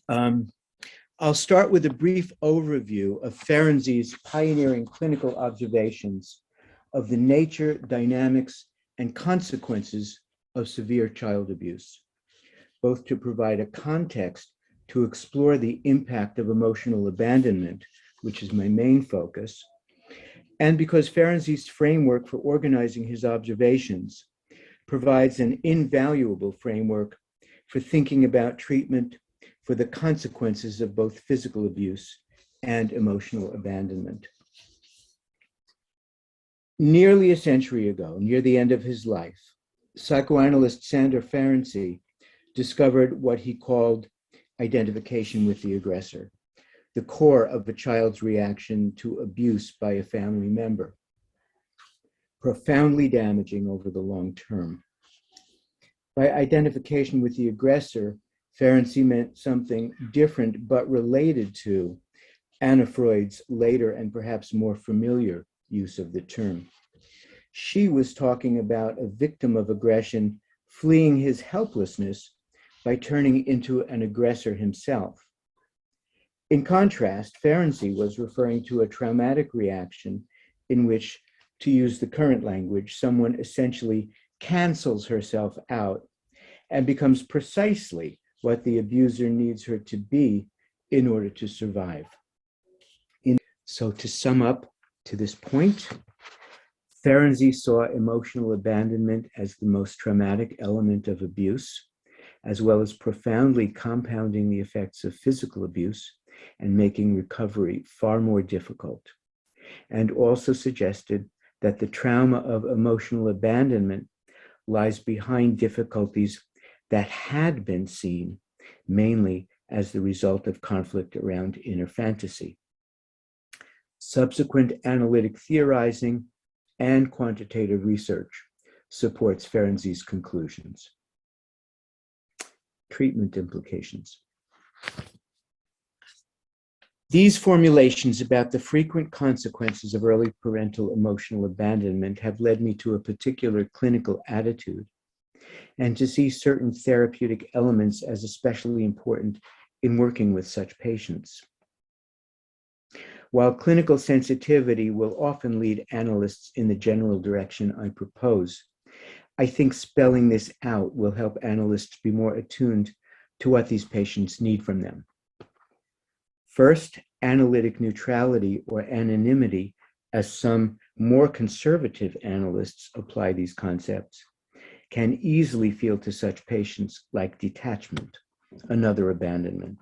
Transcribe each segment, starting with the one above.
Um, I'll start with a brief overview of Ferenczi's pioneering clinical observations of the nature, dynamics, and consequences of severe child abuse, both to provide a context to explore the impact of emotional abandonment, which is my main focus, and because Ferenczi's framework for organizing his observations provides an invaluable framework for thinking about treatment for the consequences of both physical abuse and emotional abandonment. Nearly a century ago, near the end of his life, psychoanalyst Sandor Ferenczi discovered what he called identification with the aggressor, the core of a child's reaction to abuse by a family member, profoundly damaging over the long term. By identification with the aggressor, Ferenczi meant something different but related to Anna Freud's later and perhaps more familiar use of the term. She was talking about a victim of aggression fleeing his helplessness by turning into an aggressor himself. In contrast, Ferenczi was referring to a traumatic reaction in which, to use the current language, someone essentially cancels herself out and becomes precisely what the abuser needs her to be in order to survive. So to sum up to this point, Ferenczi saw emotional abandonment as the most traumatic element of abuse, as well as profoundly compounding the effects of physical abuse and making recovery far more difficult, and also suggested that the trauma of emotional abandonment lies behind difficulties that had been seen mainly as the result of conflict around inner fantasy. Subsequent analytic theorizing and quantitative research supports Ferenczi's conclusions. Treatment implications. These formulations about the frequent consequences of early parental emotional abandonment have led me to a particular clinical attitude and to see certain therapeutic elements as especially important in working with such patients. While clinical sensitivity will often lead analysts in the general direction I propose, I think spelling this out will help analysts be more attuned to what these patients need from them. First, analytic neutrality or anonymity, as some more conservative analysts apply these concepts, can easily feel to such patients like detachment, another abandonment.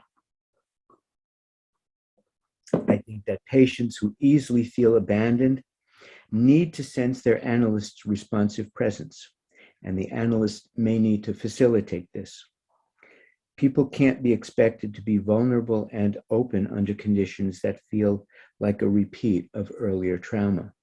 I think that patients who easily feel abandoned need to sense their analyst's responsive presence, and the analyst may need to facilitate this. People can't be expected to be vulnerable and open under conditions that feel like a repeat of earlier trauma.